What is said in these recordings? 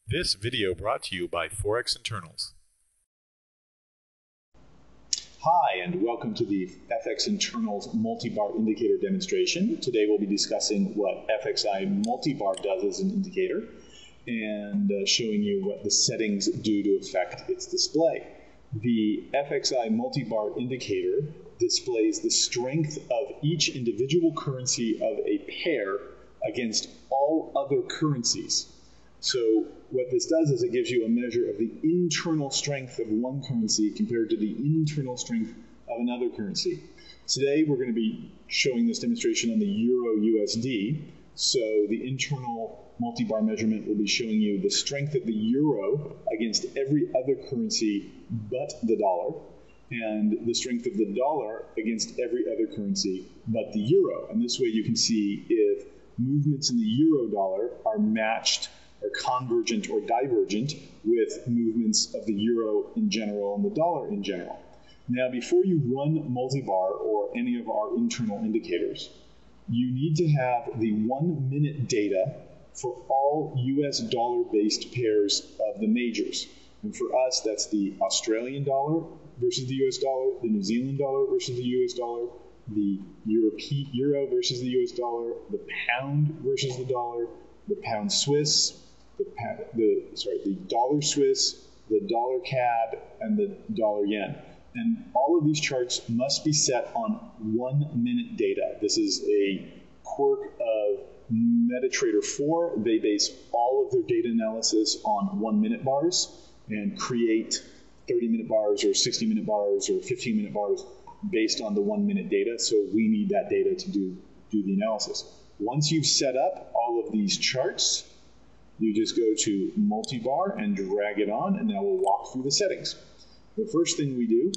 This video brought to you by Forex Internals. Hi, and welcome to the FX Internals MultiBar indicator demonstration. Today we'll be discussing what FXI MultiBar does as an indicator and showing you what the settings do to affect its display. The FXI MultiBar indicator displays the strength of each individual currency of a pair against all other currencies. So what this does is it gives you a measure of the internal strength of one currency compared to the internal strength of another currency. Today we're going to be showing this demonstration on the Euro USD. So the internal multi-bar measurement will be showing you the strength of the euro against every other currency but the dollar, and the strength of the dollar against every other currency but the euro. And this way you can see if movements in the euro dollar are matched or convergent or divergent with movements of the euro in general and the dollar in general. Now, before you run multi-bar or any of our internal indicators, you need to have the 1 minute data for all US dollar-based pairs of the majors. And for us, that's the Australian dollar versus the US dollar, the New Zealand dollar versus the US dollar, the euro versus the US dollar, the pound versus the dollar, the pound Swiss, the dollar Swiss, the dollar CAD, and the dollar yen. And all of these charts must be set on 1 minute data. This is a quirk of MetaTrader 4. They base all of their data analysis on 1 minute bars and create 30-minute bars or 60-minute bars or 15-minute bars based on the 1 minute data. So we need that data to do the analysis. Once you've set up all of these charts, you just go to multi-bar and drag it on, and now we'll walk through the settings. The first thing we do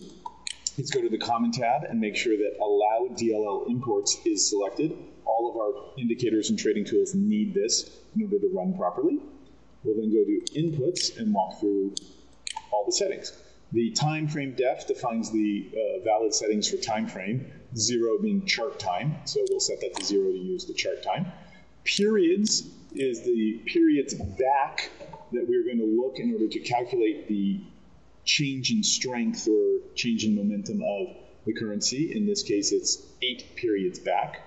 is go to the Common tab and make sure that Allow DLL Imports is selected. All of our indicators and trading tools need this in order to run properly. We'll then go to Inputs and walk through all the settings. The time frame def defines the valid settings for time frame, 0 being chart time, so we'll set that to 0 to use the chart time. Periods is the periods back that we're going to look in order to calculate the change in strength or change in momentum of the currency. In this case, it's 8 periods back.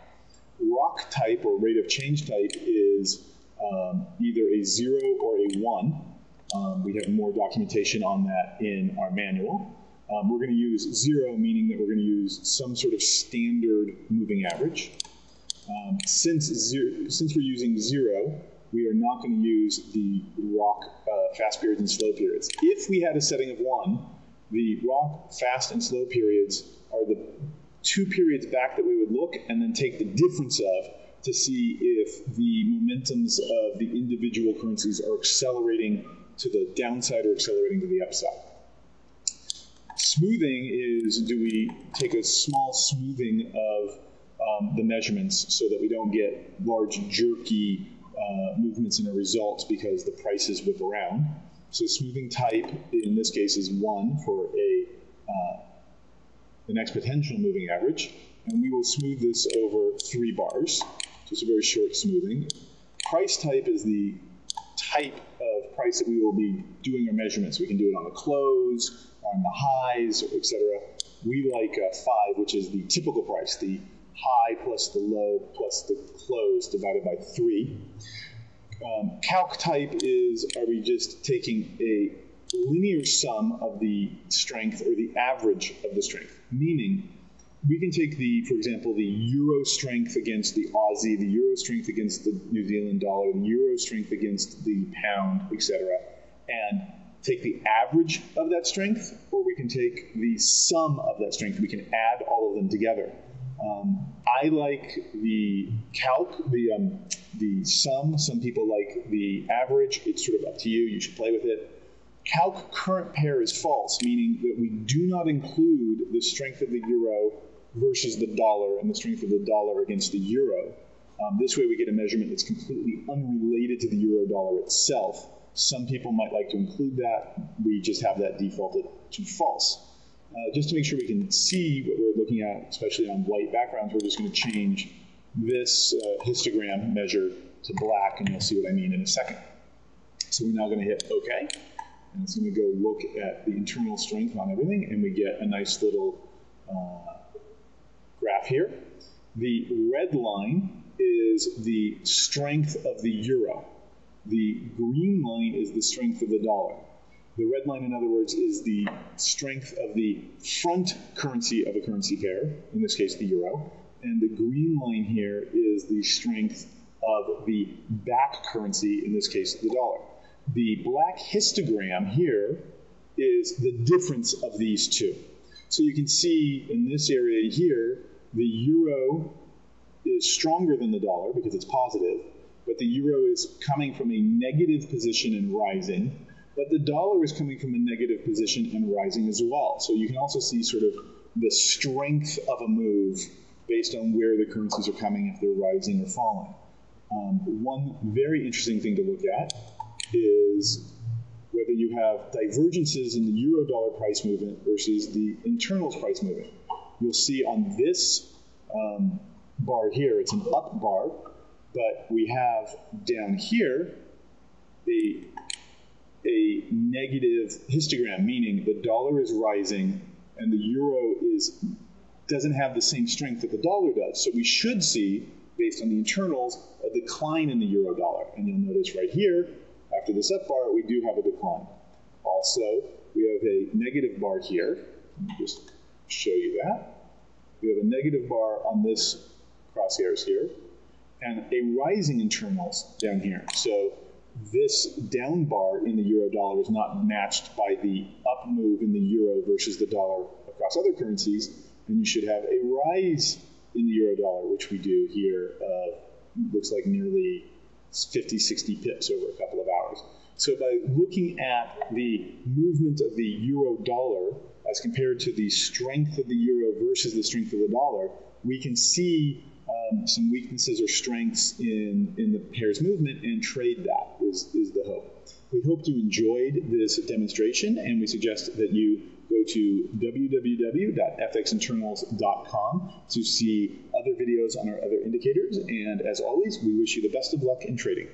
ROC type or rate of change type is either a 0 or a 1. We have more documentation on that in our manual. We're going to use 0, meaning that we're going to use some sort of standard moving average. Since we're using 0, we are not going to use the ROC fast periods and slow periods. If we had a setting of 1, the ROC fast and slow periods are the 2 periods back that we would look and then take the difference of to see if the momentums of the individual currencies are accelerating to the downside or accelerating to the upside. Smoothing is, do we take a small smoothing of the measurements so that we don't get large jerky movements in our results because the prices whip around. So smoothing type in this case is 1 for an exponential moving average, and we will smooth this over 3 bars, just a very short smoothing. Price type is the type of price that we will be doing our measurements. We can do it on the close, on the highs, etc. We like 5, which is the typical price, the high plus the low plus the close divided by 3. Calc type is, are we just taking a linear sum of the strength or the average of the strength? Meaning, we can take for example, the euro strength against the Aussie, the euro strength against the New Zealand dollar, the euro strength against the pound, etc., and take the average of that strength, or we can take the sum of that strength. We can add all of them together. I like the calc, the sum. Some people like the average. It's sort of up to you. You should play with it. Calc current pair is false, meaning that we do not include the strength of the euro versus the dollar and the strength of the dollar against the euro. This way we get a measurement that's completely unrelated to the euro dollar itself. Some people might like to include that. We just have that defaulted to false. Just to make sure we can see what we're looking at, especially on white backgrounds, we're just going to change this histogram measure to black, and you'll see what I mean in a second. So we're now going to hit OK. And it's going to go look at the internal strength on everything, and we get a nice little graph here. The red line is the strength of the euro. The green line is the strength of the dollar. The red line, in other words, is the strength of the front currency of a currency pair, in this case the euro, and the green line here is the strength of the back currency, in this case the dollar. The black histogram here is the difference of these two. So you can see in this area here, the euro is stronger than the dollar because it's positive, but the euro is coming from a negative position and rising, but the dollar is coming from a negative position and rising as well. So you can also see sort of the strength of a move based on where the currencies are coming, if they're rising or falling. One very interesting thing to look at is whether you have divergences in the euro-dollar price movement versus the internals price movement. You'll see on this bar here, it's an up bar, but we have down here a negative histogram, meaning the dollar is rising and the euro doesn't have the same strength that the dollar does. So we should see, based on the internals, a decline in the euro-dollar. And you'll notice right here, after this up bar, we do have a decline. Also, we have a negative bar here. Let me just show you that. We have a negative bar on this crosshairs here, and a rising internals down here. So this down bar in the euro-dollar is not matched by the up move in the euro versus the dollar across other currencies, and you should have a rise in the euro-dollar, which we do here, looks like nearly 50, 60 pips over a couple of hours. So by looking at the movement of the euro-dollar as compared to the strength of the euro versus the strength of the dollar, we can see some weaknesses or strengths in the pair's movement and trade that is the hope. We hope you enjoyed this demonstration, and we suggest that you go to www.fxinternals.com to see other videos on our other indicators. And as always, we wish you the best of luck in trading.